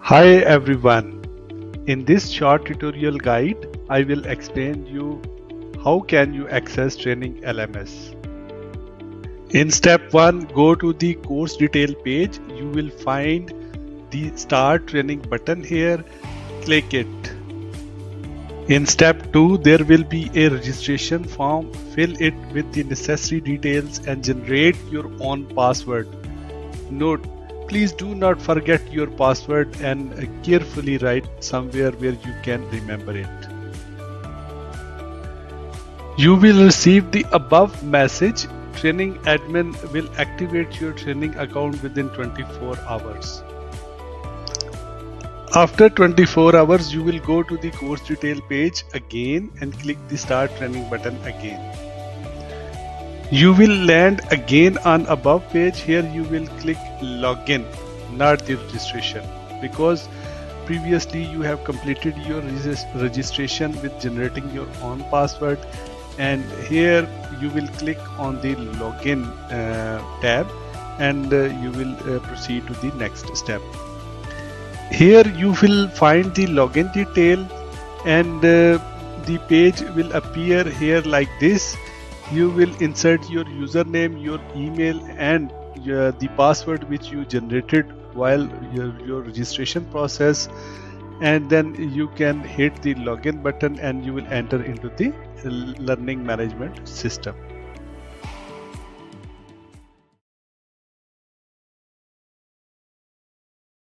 Hi everyone. In this short tutorial guide, I will explain you how can you access Training LMS. In step 1, go to the course detail page. You will find the Start Training button here. Click it. In step 2, there will be a registration form. Fill it with the necessary details and generate your own password. Note, please do not forget your password and carefully write somewhere where you can remember it. You will receive the above message. Training admin will activate your training account within 24 hours. After 24 hours, you will go to the course detail page again and click the Start Training button again. You will land again on above page. Here you will click login, not the registration, because previously you have completed your registration with generating your own password, and here you will click on the login tab and you will proceed to the next step. Here you will find the login detail and the page will appear here like this. You will insert your username, your email and the password which you generated while your registration process, and then you can hit the login button and you will enter into the learning management system.